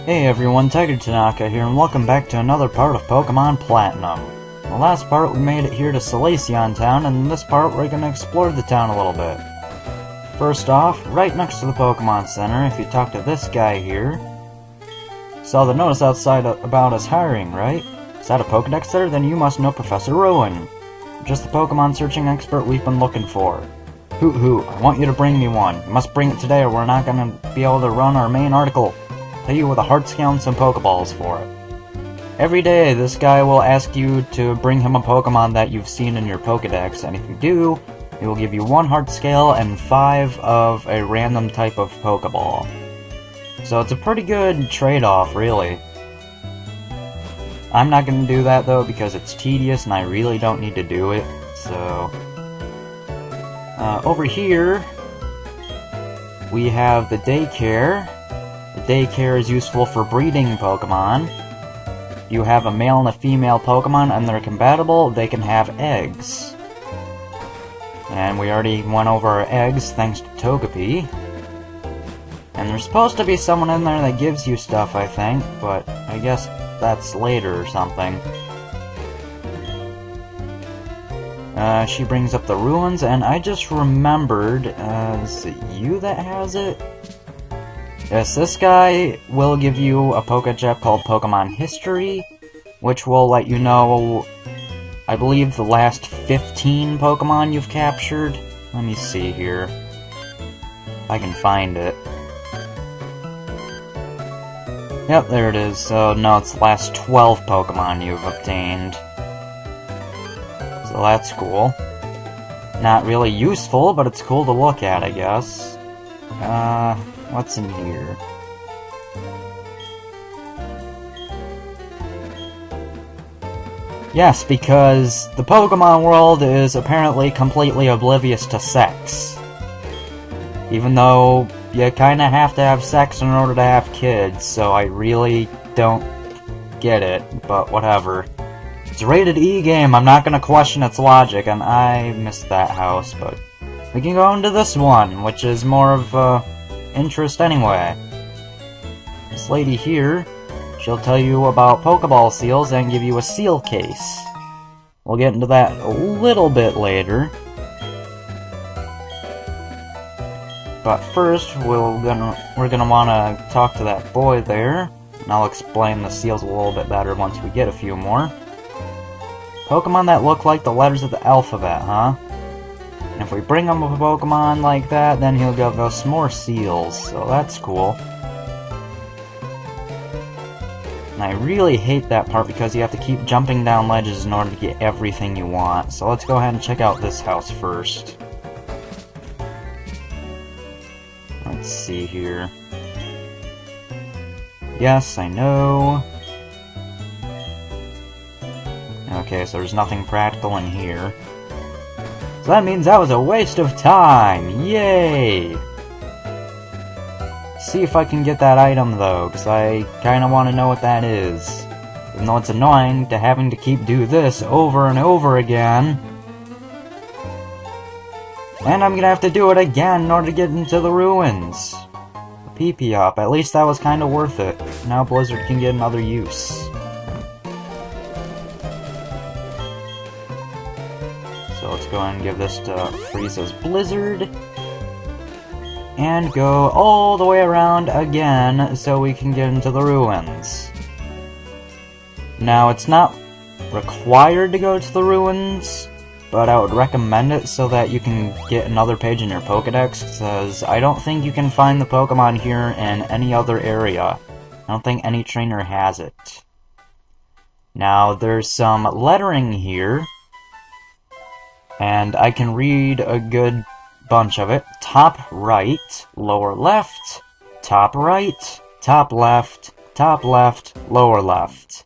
Hey everyone, Tigertenaka here, and welcome back to another part of Pokemon Platinum. In the last part, we made it here to Solaceon Town, and in this part, we're gonna explore the town a little bit. First off, right next to the Pokemon Center, if you talk to this guy here... Saw the notice outside about us hiring, right? Is that a Pokedex there? Then you must know Professor Rowan. Just the Pokemon searching expert we've been looking for. Hoot hoot, I want you to bring me one. You must bring it today or we're not gonna be able to run our main article. Tell you with a heart scale and some Pokeballs for it. Every day, this guy will ask you to bring him a Pokemon that you've seen in your Pokedex, and if you do, he will give you 1 heart scale and 5 of a random type of Pokeball. So it's a pretty good trade-off, really. I'm not going to do that, though, because it's tedious and I really don't need to do it, so... over here, we have the daycare. The daycare is useful for breeding Pokemon. You have a male and a female Pokemon and they're compatible, they can have eggs. And we already went over our eggs thanks to Togepi. And there's supposed to be someone in there that gives you stuff, I think, but I guess that's later or something. She brings up the ruins, and I just remembered, is it you that has it? Yes, this guy will give you a Pokegem called Pokemon History, which will let you know, I believe, the last 15 Pokemon you've captured. Let me see here. If I can find it. Yep, there it is. So, no, it's the last 12 Pokemon you've obtained. So that's cool. Not really useful, but it's cool to look at, I guess. What's in here? Yes, because the Pokemon world is apparently completely oblivious to sex. Even though you kinda have to have sex in order to have kids, so I really don't get it, but whatever. It's a rated E game, I'm not gonna question its logic, and I missed that house, but... We can go into this one, which is more of, interest anyway. This lady here, she'll tell you about Pokeball seals and give you a seal case. We'll get into that a little bit later. But first, we're gonna wanna talk to that boy there, and I'll explain the seals a little bit better once we get a few more. Pokemon that look like the letters of the alphabet, huh? And if we bring him a Pokemon like that, then he'll give us more seals, so that's cool. And I really hate that part because you have to keep jumping down ledges in order to get everything you want, so let's go ahead and check out this house first. Let's see here. Yes, I know. Okay, so there's nothing practical in here. So that means that was a waste of time! Yay! See if I can get that item though, because I kinda want to know what that is. Even though it's annoying to having to keep do this over and over again. And I'm gonna have to do it again in order to get into the ruins. The PP-Up, at least that was kinda worth it. Now Blizzard can get another use. So let's go ahead and give this to Frieza's Blizzard. And go all the way around again so we can get into the ruins. Now, it's not required to go to the ruins, but I would recommend it so that you can get another page in your Pokedex, because I don't think you can find the Pokemon here in any other area. I don't think any trainer has it. Now, there's some lettering here. And I can read a good bunch of it. Top right, lower left, top right, top left, lower left.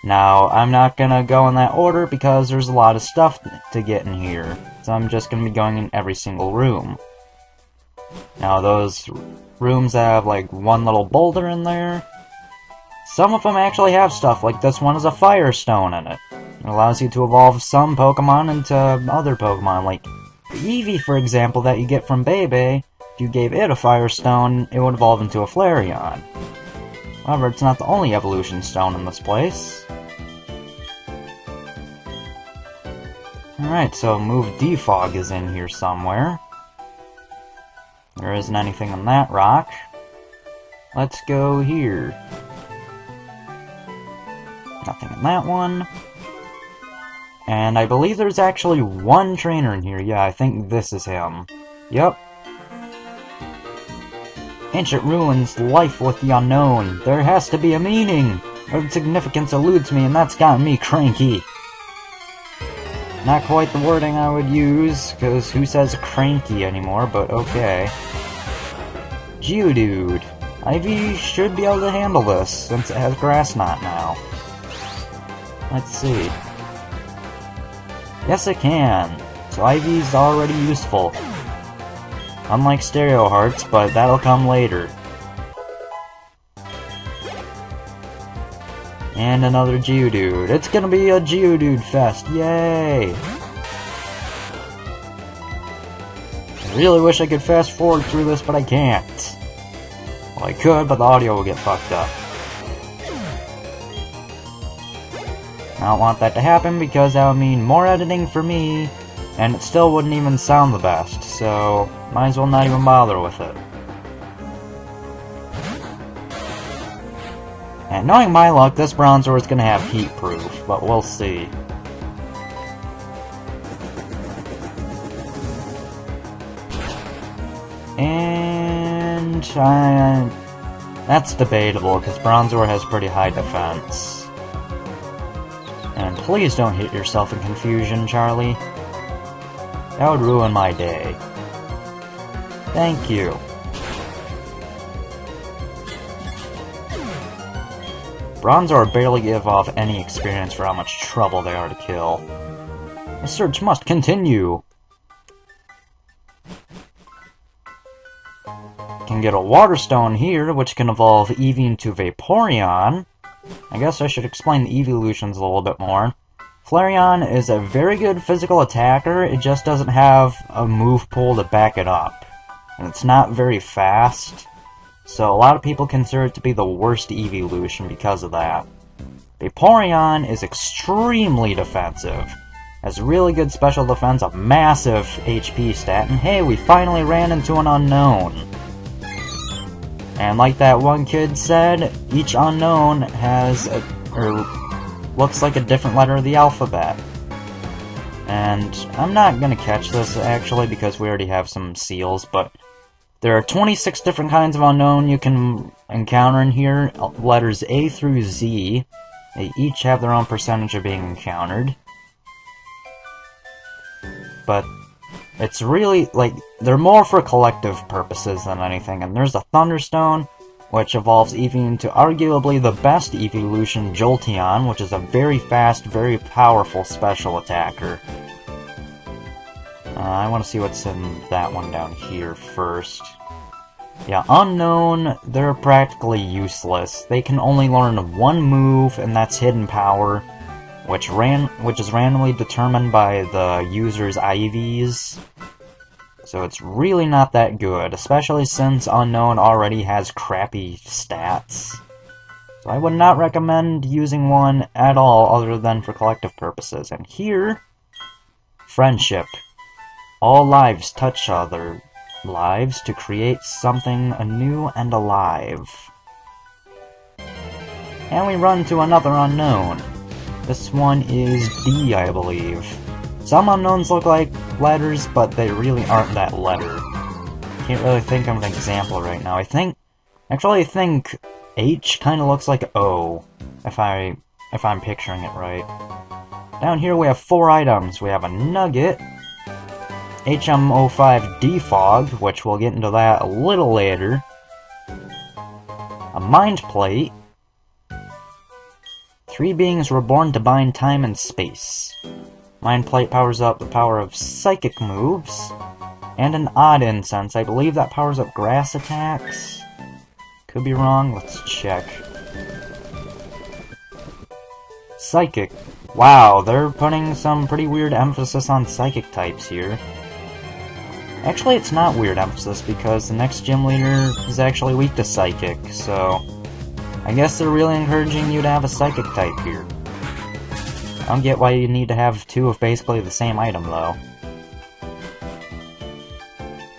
Now, I'm not gonna go in that order because there's a lot of stuff to get in here. So I'm just gonna be going in every single room. Now, those rooms that have like one little boulder in there, some of them actually have stuff, like this one has a Firestone in it. It allows you to evolve some Pokemon into other Pokemon, like the Eevee, for example, that you get from Bebe. If you gave it a Firestone, it would evolve into a Flareon. However, it's not the only evolution stone in this place. Alright, so move defog is in here somewhere. There isn't anything on that rock. Let's go here. Nothing in that one. And I believe there's actually one trainer in here. Yeah, I think this is him. Yep. Ancient ruins, life with the unknown. There has to be a meaning. Or significance eludes me, and that's gotten me cranky. Not quite the wording I would use, because who says cranky anymore, but okay. Geodude. Ivy should be able to handle this, since it has Grass Knot now. Let's see. Yes, it can. So Ivy's already useful. Unlike Stereo Hearts, but that'll come later. And another Geodude. It's gonna be a Geodude fest, yay! I really wish I could fast forward through this, but I can't. Well, I could, but the audio will get fucked up. I don't want that to happen because that would mean more editing for me, and it still wouldn't even sound the best, so might as well not even bother with it. And knowing my luck, this Bronzor is going to have heat proof, but we'll see. And that's debatable because Bronzor has pretty high defense. And please don't hit yourself in confusion, Charlie. That would ruin my day. Thank you. Bronzor barely give off any experience for how much trouble they are to kill. The search must continue. Can get a Water Stone here, which can evolve Eevee into Vaporeon. I guess I should explain the evolutions a little bit more. Flareon is a very good physical attacker, it just doesn't have a move pool to back it up. And it's not very fast, so a lot of people consider it to be the worst evolution because of that. Vaporeon is extremely defensive, has really good special defense, a massive HP stat, and hey, we finally ran into an unknown. And like that one kid said, each unknown has looks like a different letter of the alphabet. And I'm not gonna catch this actually because we already have some seals, but there are 26 different kinds of unknown you can encounter in here, letters A through Z. They each have their own percentage of being encountered. But it's really, like, they're more for collective purposes than anything, and there's a Thunderstone, which evolves Eevee into arguably the best evolution, Jolteon, which is a very fast, very powerful special attacker. I want to see what's in that one down here first. Yeah, Unknown, they're practically useless. They can only learn one move, and that's Hidden Power, which is randomly determined by the user's IVs. So it's really not that good, especially since Unknown already has crappy stats. So I would not recommend using one at all other than for collective purposes. And here, Friendship. All lives touch other lives to create something anew and alive. And we run to another unknown. This one is D, I believe. Some unknowns look like letters, but they really aren't that letter. Can't really think of an example right now. I think H kind of looks like O, if I'm picturing it right. Down here we have 4 items. We have a Nugget, HM05 Defog, which we'll get into that a little later, a Mind Plate, 3 beings were born to bind time and space. Mind Plate powers up the power of psychic moves, and an Odd Incense. I believe that powers up grass attacks. Could be wrong, let's check. Psychic. Wow, they're putting some pretty weird emphasis on psychic types here. Actually, it's not weird emphasis because the next gym leader is actually weak to psychic, so I guess they're really encouraging you to have a psychic type here. I don't get why you need to have two of basically the same item, though.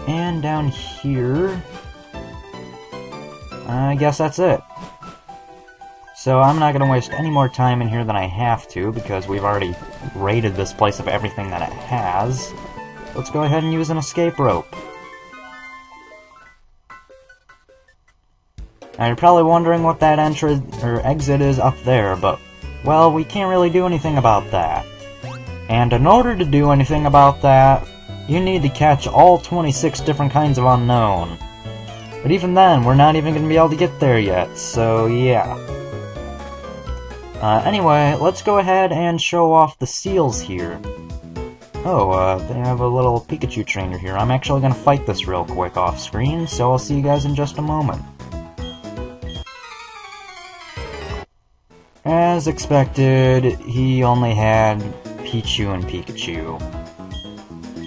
And down here... I guess that's it. So I'm not going to waste any more time in here than I have to, because we've already raided this place of everything that it has. Let's go ahead and use an escape rope. Now you're probably wondering what that exit is up there, but, well, we can't really do anything about that. And in order to do anything about that, you need to catch all 26 different kinds of unknown. But even then, we're not even going to be able to get there yet, so yeah. Anyway, let's go ahead and show off the seals here. Oh, they have a little Pikachu trainer here. I'm actually going to fight this real quick off screen, so I'll see you guys in just a moment. As expected, he only had Pichu and Pikachu.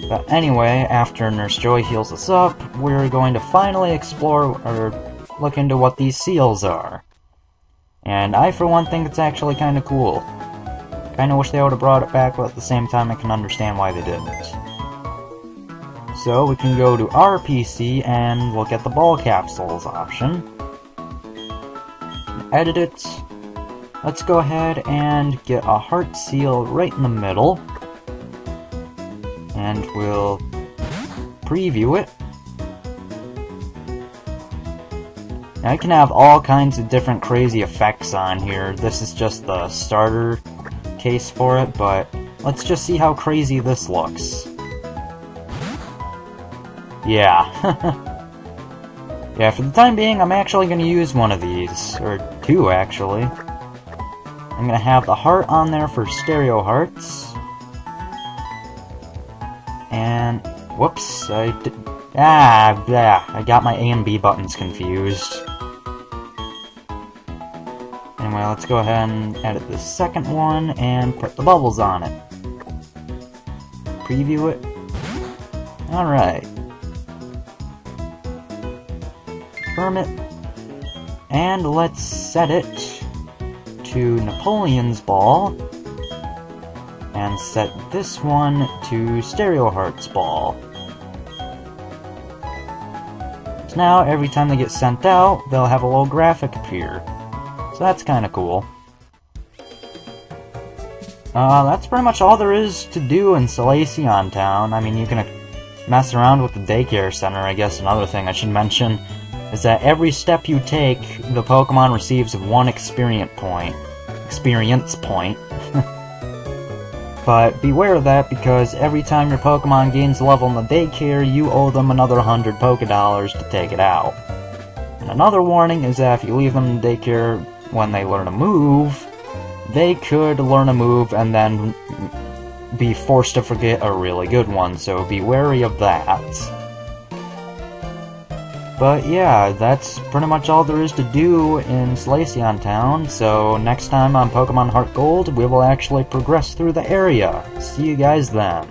But anyway, after Nurse Joy heals us up, we're going to finally explore, or look into what these seals are. And I, for one, think it's actually kind of cool. Kinda wish they would have brought it back, but at the same time I can understand why they didn't. So we can go to our PC and look at the ball capsules option. Edit it. Let's go ahead and get a heart seal right in the middle. And we'll preview it. Now I can have all kinds of different crazy effects on here. This is just the starter case for it, but let's just see how crazy this looks. Yeah. Yeah, for the time being, I'm actually going to use one of these. Or two, actually. I'm going to have the heart on there for stereo hearts. And, whoops, I got my A and B buttons confused. Anyway, let's go ahead and edit the second one and put the bubbles on it. Preview it. Alright. Confirm it. And let's set it to Napoleon's ball. And set this one to Stereo Heart's ball. So now, every time they get sent out, they'll have a little graphic appear. So that's kinda cool. That's pretty much all there is to do in Solaceon Town. I mean, you can mess around with the daycare center. I guess another thing I should mention is that every step you take, the Pokemon receives one experience point. But beware of that, because every time your Pokemon gains a level in the daycare, you owe them another 100 Pokédollars to take it out. And another warning is that if you leave them in daycare when they learn a move, they could learn a move and then be forced to forget a really good one, so be wary of that. But yeah, that's pretty much all there is to do in Solaceon Town, so next time on Pokemon Heart Gold, we will actually progress through the area. See you guys then.